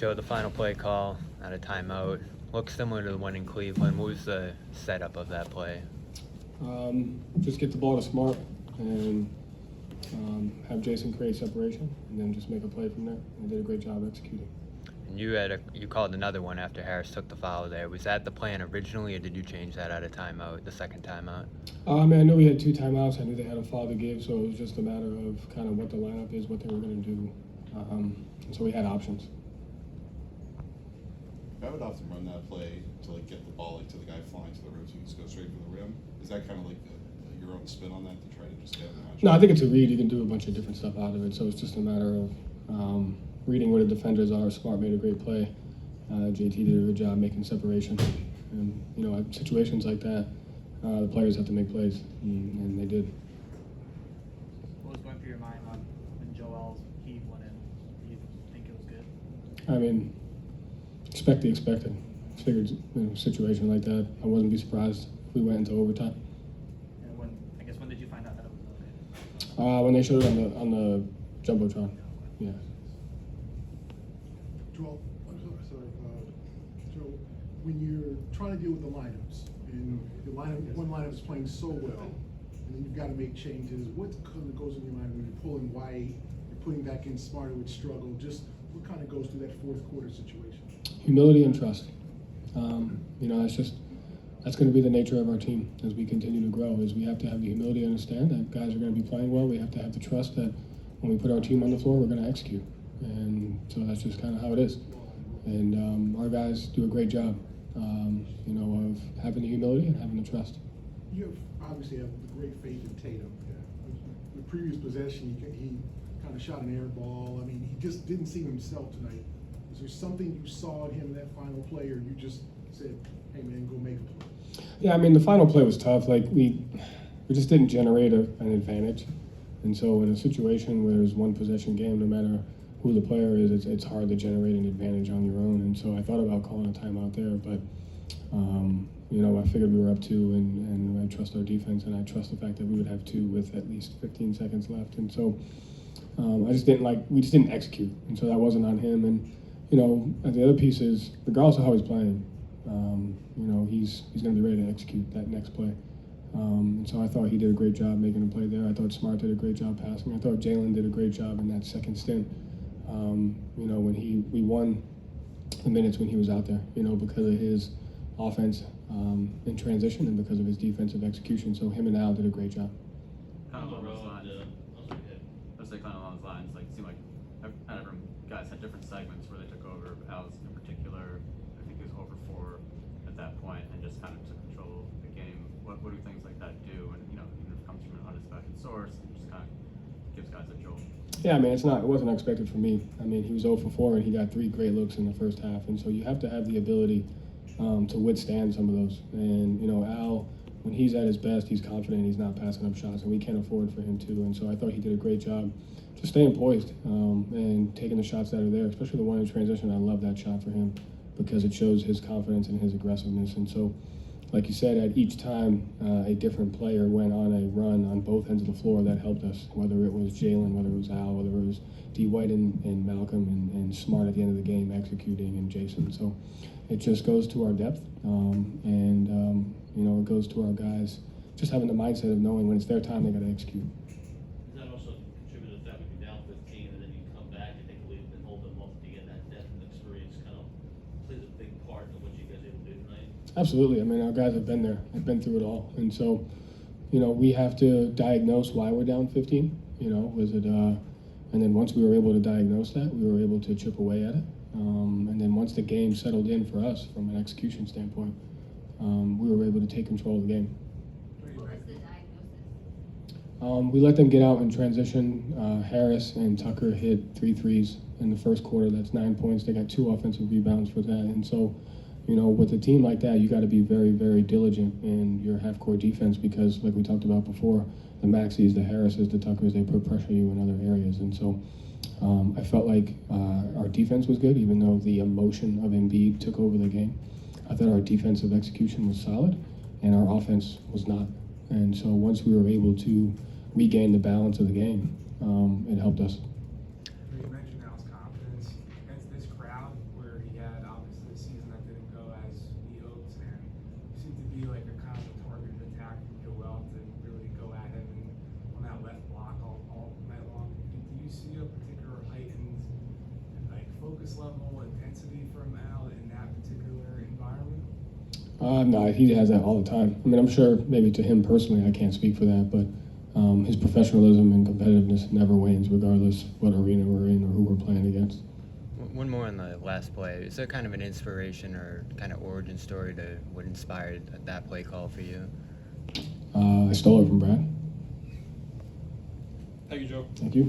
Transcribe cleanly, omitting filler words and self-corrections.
Joe, the final play call out of timeout looks similar to the one in Cleveland. What was the setup of that play? Just get the ball to Smart and have Jayson create separation, and then just make a play from there. They did a great job executing. And you called another one after Harris took the foul there. Was that the plan originally, or did you change that out of timeout, the second timeout? I knew we had 2 timeouts. I knew they had a foul to give, so it was just a matter of kind of what the lineup is, what they were going to do. So we had options. I would often run that play to get the ball to the guy flying to the rim, so you just go straight for the rim. Is that kind of your own spin on that to try to just get the match? No, I think it's a read. You can do a bunch of different stuff out of it, so it's just a matter of reading where the defenders are. Smart made a great play. JT did a good job making separation. And, at situations like that, the players have to make plays, and they did. What was going through your mind when Joel's heave went in? Do you think it was good? I mean, expect the expected. Figured, a situation like that, I wouldn't be surprised if we went into overtime. And when did you find out that it was okay? When they showed it on the jumbotron, yeah. Joel, Joe, when you're trying to deal with the lineups, and one lineup is playing so well, and then you've got to make changes, what kind of goes in your mind when you're pulling White, you're putting back in Smarter with struggle, just what kind of goes through that fourth quarter situation? Humility and trust. That's going to be the nature of our team as we continue to grow, is we have to have the humility to understand that guys are going to be playing well. We have to have the trust that when we put our team on the floor, we're going to execute. And so that's just kind of how it is. And our guys do a great job, of having the humility and having the trust. You obviously have great faith in Tatum. The previous possession, he kind of shot an air ball. I mean, he just didn't seem himself tonight. Is there something you saw in him in that final play, or you just said, hey man, go make a play? Yeah, I mean, the final play was tough. We just didn't generate an advantage. And so in a situation where there's one possession game, no matter who the player is, it's hard to generate an advantage on your own. And so I thought about calling a timeout there, but I figured we were up 2, and I trust our defense, and I trust the fact that we would have 2 with at least 15 seconds left. And so we just didn't execute. And so that wasn't on him. And the other piece is, regardless of how he's playing, he's going to be ready to execute that next play. And so I thought he did a great job making a play there. I thought Smart did a great job passing. I thought Jalen did a great job in that second stint. When we won the minutes when he was out there, because of his offense in transition and because of his defensive execution. So him and Al did a great job. Kind of along those lines. Let's say kind of along those lines. It seemed like different guys had different segments where they took over. Al's in particular, I think he was over 4 at that point and just kind of took control of the game. What do things like that do? And even if it comes from an unexpected source, it just kind of gives guys a jolt. Yeah, I mean, it wasn't expected for me. I mean, he was 0 for 4 and he got 3 great looks in the first half, and so you have to have the ability to withstand some of those. And Al, when he's at his best, he's confident, he's not passing up shots, and we can't afford for him to. And so I thought he did a great job just staying poised and taking the shots that are there, especially the one in transition. I love that shot for him because it shows his confidence and his aggressiveness. And so, like you said, at each time a different player went on a run on both ends of the floor that helped us, whether it was Jalen, whether it was Al, whether it was D. White and Malcolm and Smart at the end of the game executing, and Jayson. So it just goes to our depth, it goes to our guys just having the mindset of knowing when it's their time, they got to execute. Does that also contribute to that when you're down 15 and then you come back and take a lead and hold them up to get that depth and experience kind of plays a big part in what you guys are able to do tonight? Absolutely. I mean, our guys have been there. They've been through it all. And so, we have to diagnose why we're down 15. And then once we were able to diagnose that, we were able to chip away at it. And then once the game settled in for us from an execution standpoint, we were able to take control of the game. What was the diagnosis? We let them get out in transition. Harris and Tucker hit 3 threes in the first quarter. That's 9 points. They got 2 offensive rebounds for that. And so, with a team like that, you got to be very, very diligent in your half-court defense because, like we talked about before, the Maxis, the Harrises, the Tuckers, they put pressure you in other areas. And so I felt like our defense was good, even though the emotion of Embiid took over the game. I thought our defensive execution was solid, and our offense was not. And so once we were able to regain the balance of the game, it helped us. You mentioned Al's confidence against this crowd. No, he has that all the time. I mean, I'm sure maybe to him personally, I can't speak for that, but his professionalism and competitiveness never wanes, regardless what arena we're in or who we're playing against. One more on the last play. Is there kind of an inspiration or kind of origin story to what inspired that play call for you? I stole it from Brad. Thank you, Joe. Thank you.